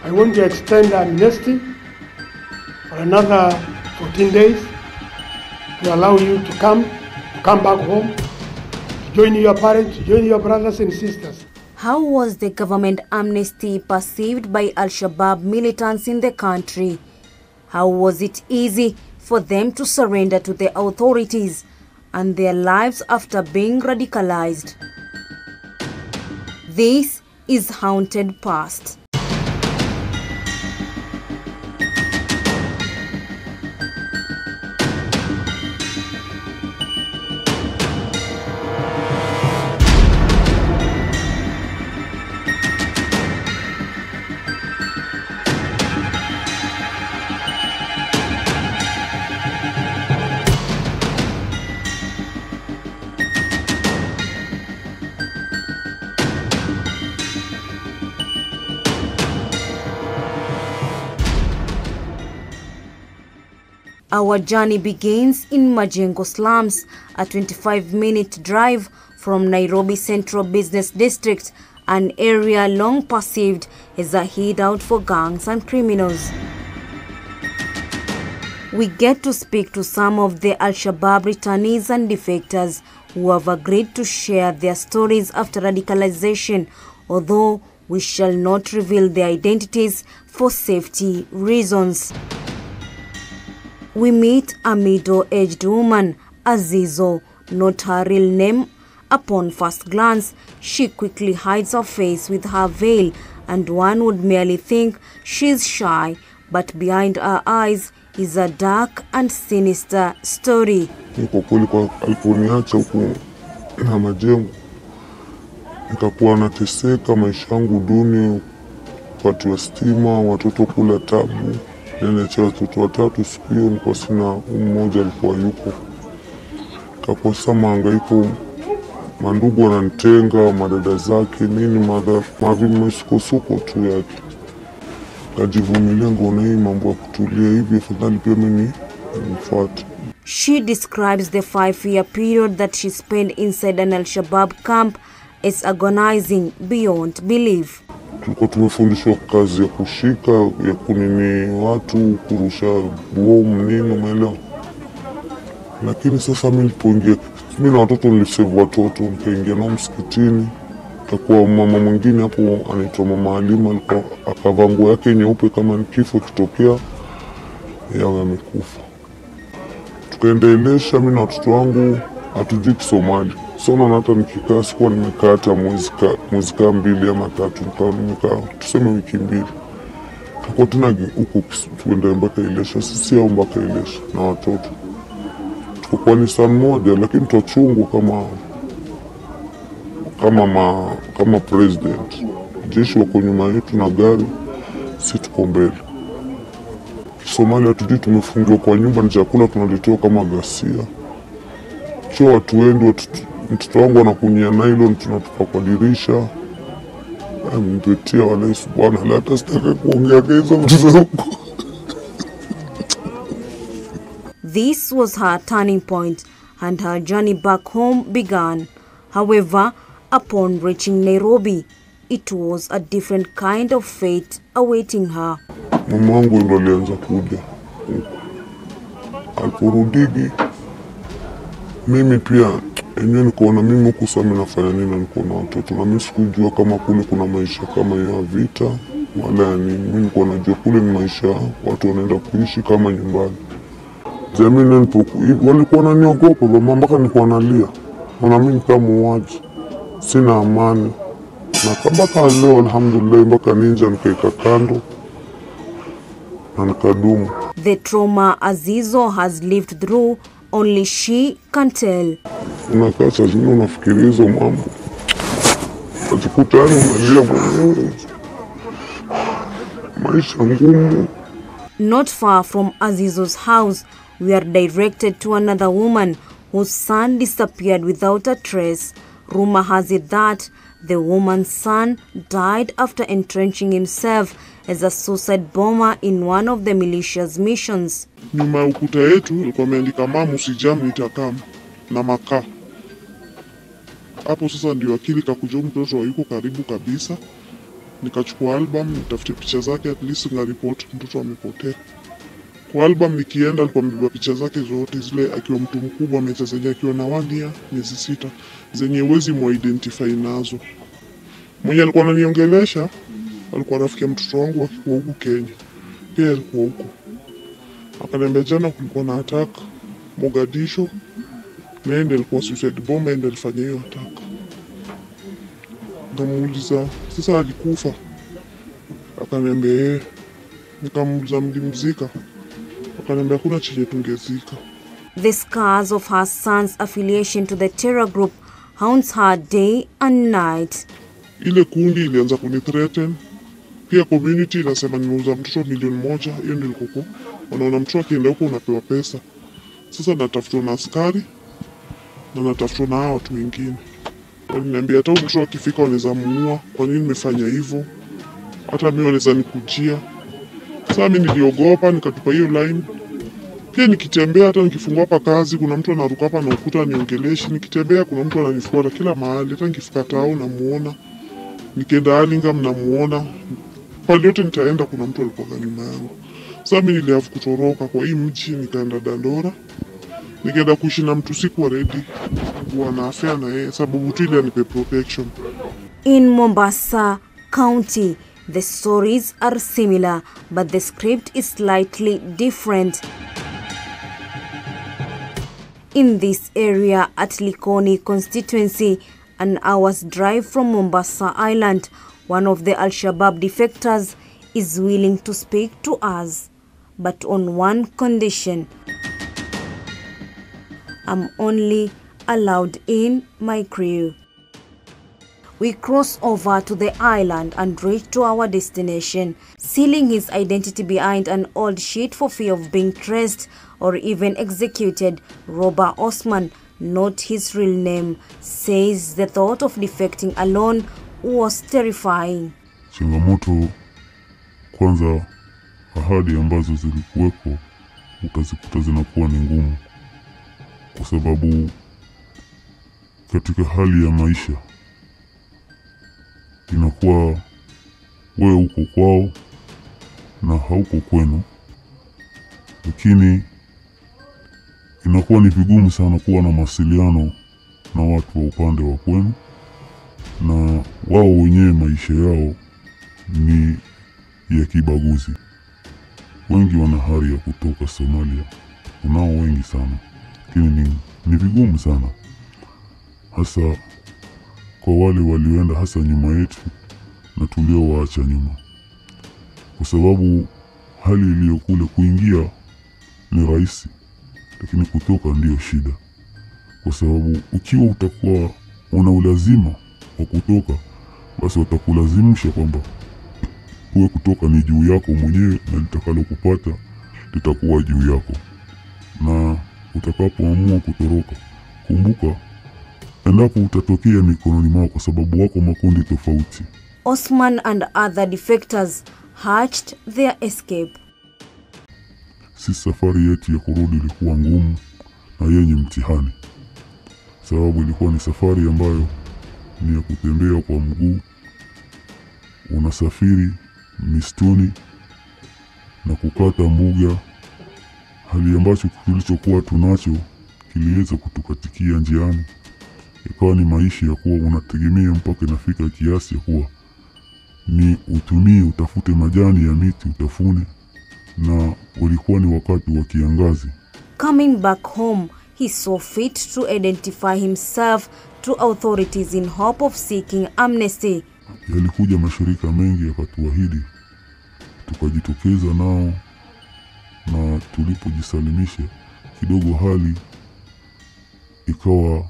I want to extend amnesty for another 14 days to allow you to come back home, to join your parents, to join your brothers and sisters. How was the government amnesty perceived by Al Shabaab militants in the country? How was it easy for them to surrender to the authorities and their lives after being radicalized? This is Haunted Past. Our journey begins in Majengo slums, a 25-minute drive from Nairobi Central Business District, an area long perceived as a hideout for gangs and criminals. We get to speak to some of the Al Shabaab returnees and defectors who have agreed to share their stories after radicalization, although we shall not reveal their identities for safety reasons. We meet a middle-aged woman, Azizo, not her real name. Upon first glance, she quickly hides her face with her veil, and one would merely think she's shy, but behind her eyes is a dark and sinister story. Nikakuwa nateseka, maisha yangu duni, watu wa stima, watoto kula tabu. Niliacha watoto watatu siku hiyo, nilikuwa sina, mmoja alikuwa yuko. Kakosa mahangaiko, mandugu wananitenga, madada zake, nini misukosuko tu yake. Kajivumilia ngona hii mambo ya kutulia hivi, afadhali pia mimi nifuate. She describes the 5-year period that she spent inside an Al Shabaab camp as agonizing beyond belief. Tulikuwa tumefundishwa kazi ya kushika, ya kunini watu, kurusha bomu, nini, umeelewa. Lakini sasa mimi nilipoingia, mimi na watoto nilisave watoto, nikaingia nao msikitini. Takuwa mama mwingine hapo anaitwa Mama Halima, alikuwa akavaa nguo yake nyeupe kama kifo kitokea, yeye amekufa. Tukaendelesha mimi na watoto wangu, hatujui Kisomali. Sona hata nikikaa sikuwa nimekaa hata mwezi 2 ama 3, nikawa nimekaa tuseme wiki 2. Kwa tena huko tuende mpaka Ilesha, sisi au mpaka Ilesha na watoto. Tukua ni saa moja, lakini tuachungwa kama president. Jeshi wako nyuma yetu na gari, sisi tuko mbele. Somalia hatujui, tumefungiwa kwa nyumba, ni chakula tunaletewa kama ghasia. Sio watu wengi, mtoto wangu anakunyia nylon, tunatupa kwa dirisha. Mpetia wala subhana la tasitaka kuongea hizo vitu. This was her turning point, and her journey back home began. However, upon reaching Nairobi, it was a different kind of fate awaiting her. Mama wangu ndo alianza kuja. Aliporudigi, mimi pia enyewe nikaona mimi huku sasa nafanya nini, niko na watoto na mimi sikujua kama kule kuna maisha kama ya vita wala nini. Mimi nilikuwa najua kule ni maisha watu wanaenda kuishi kama nyumbani. Jamii nilipokuwa walikuwa wananiogopa, mama mpaka nilikuwa nalia. Na mimi kama muuaji sina amani. Na mpaka leo alhamdulillah mpaka ninja nikaika kando na nikadumu. The trauma Azizo has lived through, only she can tell. Unakaa saa zingine unafikiria hizo mambo, unajikuta unalia mwenyewe, maisha ngumu. Not far from Azizo's house, we are directed to another woman whose son disappeared without a trace. Rumor has it that the woman's son died after entrenching himself as a suicide bomber in one of the militia's missions. Nyuma ukuta yetu ilikuwa imeandika mama usijam nitakam na makaa. Hapo sasa ndio akili kakuja mtoto yuko karibu kabisa. nikachukua album, nitafute picha zake, at least nga report mtoto amepotea. Kwa album nikienda alikuwa mbeba picha zake zote zile akiwa mtu mkubwa amechezea akiwa na 1 year miezi 6 zenye uwezi mu-identify nazo. Mwenye alikuwa ananiongelesha alikuwa rafiki ya mtoto wangu akikuwa huku Kenya. Pia alikuwa huku. Akaniambia jana kulikuwa na attack Mogadishu. Nende alikuwa suicide bomber ndio alifanya hiyo attack. Nikamuuliza sasa alikufa. Akaniambia nikamuuliza mlimzika. Akaniambia kuna chenye tungezika. The scars of her son's affiliation to the terror group haunts her day and night. Ile kundi ilianza kunithreaten. Pia community inasema nimeuza mtoto $1,000,000. Hiyo ndio ilikuwa. Wanaona mtoto akienda huko unapewa pesa. Sasa natafutwa na askari na natafutwa na hao watu wengine. Waliniambia hata mtoto akifika wanaweza muua. Kwa nini nimefanya hivyo? Hata mimi wanaweza nikujia. Sasa mimi niliogopa nikatupa hiyo line. Pia nikitembea hata nikifungua hapa kazi kuna mtu anaruka hapa na ukuta niongeleshi. Nikitembea kuna mtu ananifuata kila mahali. Hata nikifika tao namuona. Nikienda Alinga mnamuona. Pale yote nitaenda kuna mtu alikuwa nyuma yangu. Sasa mimi niliafu kutoroka kwa hii mji nikaenda Dandora. Nikaenda kuishi na mtu sikuwa ready kuwa na affair na yeye sababu tu ile anipe protection. In Mombasa County, the stories are similar, but the script is slightly different. In this area at Likoni constituency, an hour's drive from Mombasa Island, one of the Al Shabaab defectors is willing to speak to us, but on one condition. I'm only allowed in my crew. We cross over to the island and reach to our destination, sealing his identity behind an old sheet for fear of being traced or even executed. Robert Osman, not his real name, says the thought of defecting alone was terrifying. Changamoto kwanza, ahadi ambazo zilikuwepo utazikuta zinakuwa ni ngumu, kwa sababu katika hali ya maisha inakuwa wewe uko kwao na hauko kwenu, lakini inakuwa ni vigumu sana kuwa na mawasiliano na watu wa upande wa kwenu, na wao wenyewe maisha yao ni ya kibaguzi. Wengi wana hari ya kutoka Somalia, unao wengi sana, lakini ni vigumu sana hasa kwa wale walioenda hasa nyuma yetu na tuliowaacha nyuma, kwa sababu hali iliyo kule kuingia ni rahisi, lakini kutoka ndio shida, kwa sababu ukiwa utakuwa una ulazima wa kutoka, basi watakulazimisha kwamba uwe kutoka ni juu yako mwenyewe na litakalo kupata litakuwa juu yako. Na utakapoamua kutoroka, kumbuka endapo utatokea mikononi mwao, kwa sababu wako makundi tofauti. Osman and other defectors hatched their escape. Safari yetu ya kurudi ilikuwa ngumu na yenye mtihani, sababu ilikuwa ni safari ambayo ni ya kutembea kwa mguu, unasafiri mistuni na kukata mbuga, hali ambacho kilichokuwa tunacho kiliweza kutukatikia njiani. Ikawa ni maisha ya kuwa unategemea mpaka inafika kiasi ya kuwa ni utumie utafute majani ya miti utafune, na ulikuwa ni wakati wa kiangazi. Coming back home, he saw fit to identify himself to authorities in hope of seeking amnesty. Yalikuja mashirika mengi yakatuahidi, tukajitokeza nao, na tulipojisalimisha kidogo hali ikawa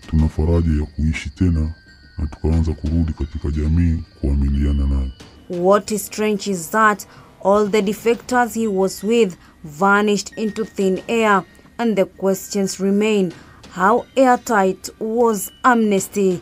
tuna faraja ya kuishi tena, na tukaanza kurudi katika jamii kuamiliana nayo. What is strange is that all the defectors he was with vanished into thin air, and the questions remain: how airtight was amnesty?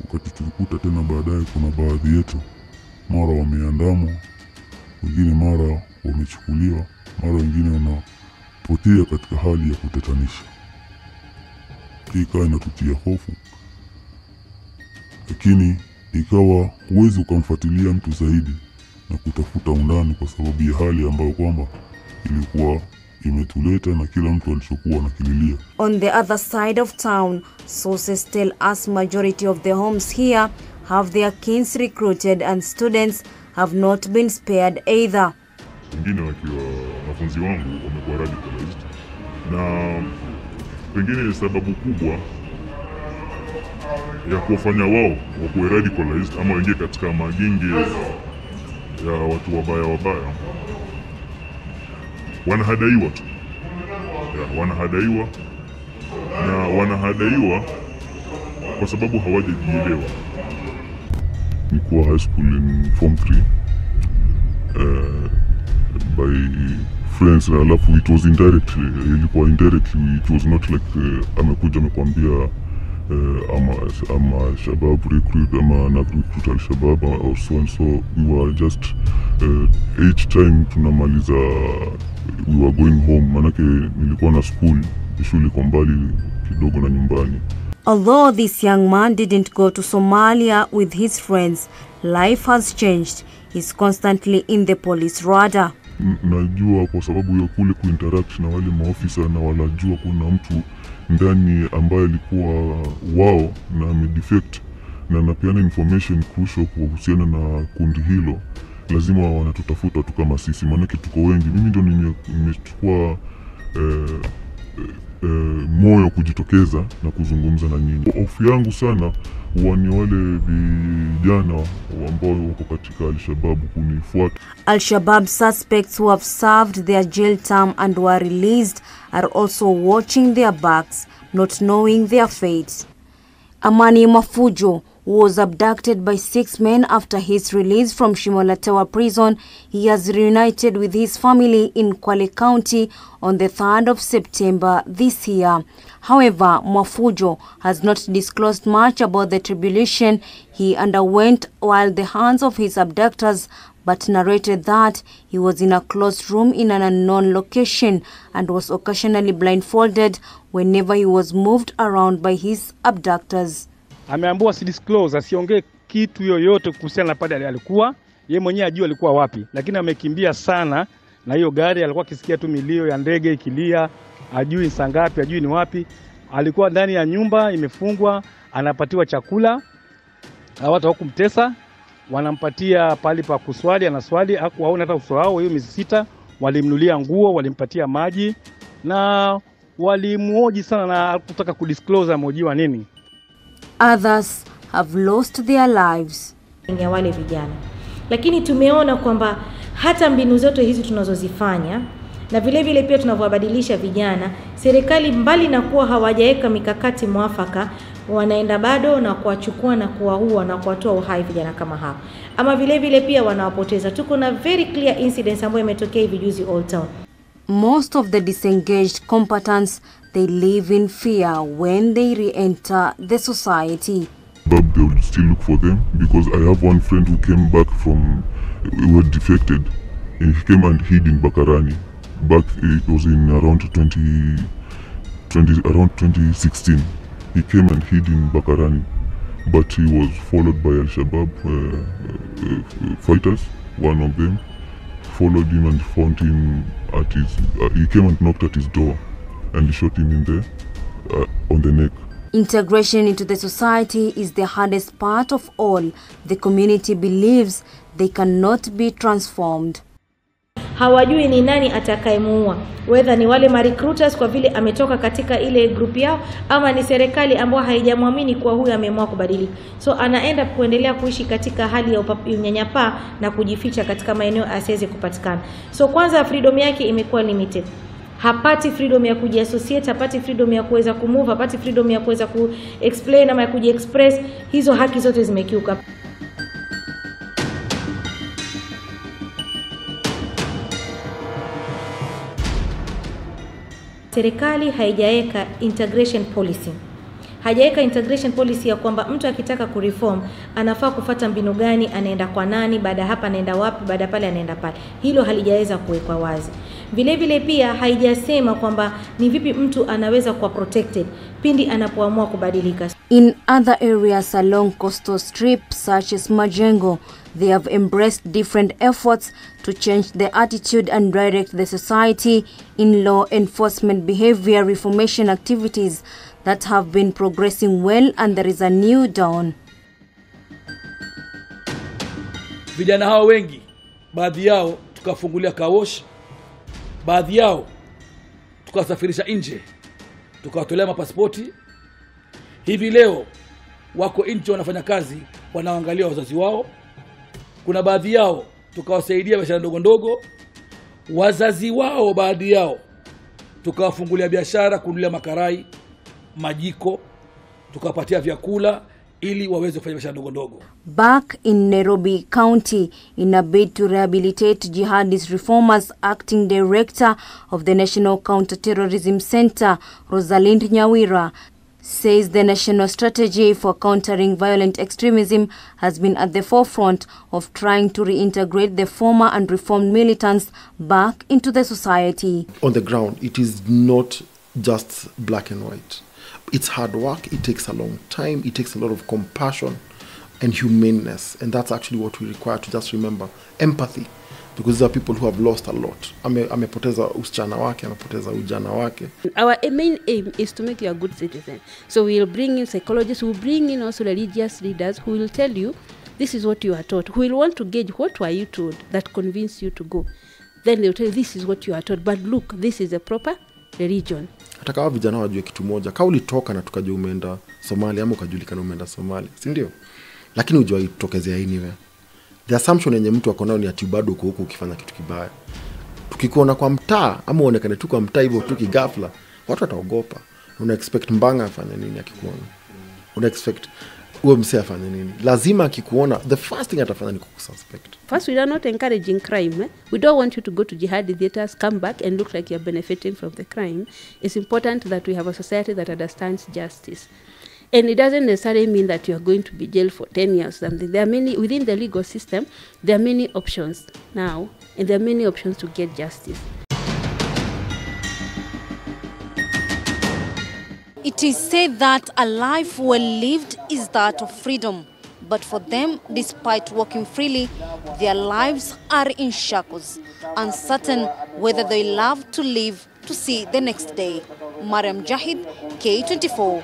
Wakati tulikuta tena baadaye kuna baadhi yetu mara wameandamwa, wengine mara wamechukuliwa, mara wengine wanapotea katika hali ya kutatanisha. Hii ikawa inatutia hofu, lakini ikawa huwezi ukamfuatilia mtu zaidi na kutafuta undani kwa sababu ya hali ambayo kwamba ilikuwa imetuleta na kila mtu alichokuwa anakililia. On the other side of town, sources tell us majority of the homes here have their kids recruited and students have not been spared either. Wengine wakiwa wanafunzi wangu wamekuwa radicalized, na pengine sababu kubwa ya kuwafanya wao wakuwe radicalized ama wengine katika magenge ya watu wabaya wanahadaiwa tu. Wanahadaiwa kwa sababu hawajajielewa. Nilikuwa high school in form 3 by friends, na alafu it was indirectly, ilikuwa indirectly, it was not like amekuja amekwambia ama Shabaab recruit ama na recruit Al Shabaab or so and so. We were just each time tunamaliza we were going home, manake nilikuwa na school, shule iko mbali kidogo na nyumbani. Although this young man didn't go to Somalia with his friends, life has changed. He's constantly in the police radar. Najua kwa sababu ya kule kuinteract na wale maofisa, na wanajua kuna mtu ndani ambaye alikuwa wao na amedefect, na napeana information crucial kuhusiana na kundi hilo. Lazima wanatutafuta tu kama sisi, manake tuko wengi. Mimi ndio nimechukua moyo kujitokeza na kuzungumza na nyinyi. Hofu yangu sana ni wale vijana ambao wako katika Al Shabaab kunifuata. Al Shabaab suspects who have served their jail term and were released are also watching their backs, not knowing their fate. Amani Mafujo was abducted by 6 men after his release from Shimolatewa prison. He has reunited with his family in Kwale County on the 3rd of September this year. However, Mafujo has not disclosed much about the tribulation he underwent while the hands of his abductors, but narrated that he was in a closed room in an unknown location and was occasionally blindfolded whenever he was moved around by his abductors. Ameambiwa si disclose, asiongee kitu yoyote kuhusiana na pale alikuwa. Yeye mwenyewe ajua alikuwa wapi, lakini amekimbia sana na hiyo gari. Alikuwa akisikia tu milio ya ndege ikilia, ajui saa ngapi, ajui ni wapi. Alikuwa ndani ya nyumba imefungwa, anapatiwa chakula. Watu hawakumtesa, wanampatia pali pa kuswali, anaswali, hakuwaona hata uso wao. Hiyo miezi 6 walimnulia nguo, walimpatia maji na walimuoji sana, na kutaka kudisclose amojiwa nini. Others have lost their lives. Ya wale vijana. Lakini tumeona kwamba hata mbinu zote hizi tunazozifanya na vile vile pia tunavyobadilisha vijana, serikali mbali na kuwa hawajaweka mikakati mwafaka, wanaenda bado na kuwachukua na kuwaua na kuwatoa uhai vijana kama hao. Ama vile vile pia wanawapoteza. Tuko na very clear incidents ambayo imetokea hivi juzi Old Town. Most of the disengaged combatants, they live in fear when they re-enter the society. But they will still look for them, because I have one friend who came back from, who had defected, and he came and hid in Bakarani. Back, it was in around 2016. He came and hid in Bakarani, but he was followed by Al Shabaab fighters. One of them followed him and found him at his, he came and knocked at his door and shot him in there on the neck. Integration into the society is the hardest part of all. The community believes they cannot be transformed. Hawajui ni nani atakayemuua, whether ni wale recruiters kwa vile ametoka katika ile group yao, ama ni serikali ambayo haijamwamini kwa huyu ameamua kubadilika. So anaenda kuendelea kuishi katika hali ya unyanyapaa na kujificha katika maeneo asiweze kupatikana. So kwanza freedom yake imekuwa limited. Hapati freedom ya kujiassociate, hapati freedom ya kuweza kumove, hapati freedom ya kuweza kuexplain ama ya kujiexpress. Hizo haki zote zimekiuka. Serikali haijaweka integration policy. Hajaweka integration policy ya kwamba mtu akitaka kureform anafaa kufuata mbinu gani, anaenda kwa nani, baada hapa anaenda wapi, baada pale anaenda pale. Hilo halijaweza kuwekwa wazi. Vile vile pia haijasema kwamba ni vipi mtu anaweza kuwa protected pindi anapoamua kubadilika. In other areas along coastal strips such as Majengo, they have embraced different efforts to change the attitude and direct the society in law enforcement behavior reformation activities that have been progressing well, and there is a new dawn. Vijana hao wengi, baadhi yao tukafungulia kawosh, baadhi yao tukasafirisha nje, tukawatolea mapasipoti. Hivi leo wako nje wanafanya kazi, wanaangalia wazazi wao. Kuna baadhi yao tukawasaidia biashara ndogo ndogo, wazazi wao baadhi yao tukawafungulia biashara, kununulia makarai, majiko, tukawapatia vyakula ili waweze kufanya biashara ndogo ndogo. Back in Nairobi County, in a bid to rehabilitate jihadist reformers, acting director of the National Counter-Terrorism Center, Rosalind Nyawira, says the national strategy for countering violent extremism has been at the forefront of trying to reintegrate the former and reformed militants back into the society. On the ground, it is not just black and white. It's hard work, it takes a long time, it takes a lot of compassion and humaneness, and that's actually what we require to just remember. Empathy, because there are people who have lost a lot. Amepoteza usichana wake, amepoteza ujana wake. Our main aim is to make you a good citizen. So we'll bring in psychologists, we'll bring in also religious leaders who will tell you this is what you are taught, who will want to gauge what were you told that convinced you to go. Then they'll tell you this is what you are taught, but look, this is a proper religion. Atakawa vijana wajue kitu moja, kauli toka na tukajua umeenda Somalia ama ukajulikana umeenda Somalia, si ndio? Lakini ujua itokezea anywhere. The assumption yenye mtu akonao ni ati bado uko huko ukifanya kitu kibaya. Tukikuona kwa mtaa ama uonekane tu kwa mtaa hivyo tu kigafla, watu wataogopa. Una expect mbanga afanye nini akikuona? Una expect uwe msee afanye nini? Lazima akikuona, the first thing atafanya ni kukususpect. First, we are not encouraging crime. We don't want you to go to jihad theaters, come back and look like you're benefiting from the crime. It's important that we have a society that understands justice. And it doesn't necessarily mean that you are going to be jailed for 10 years or something. There are many, within the legal system, there are many options now, and there are many options to get justice. It is said that a life well lived is that of freedom. But for them, despite walking freely, their lives are in shackles, uncertain whether they love to live to see the next day. Mariam Jahid, K24.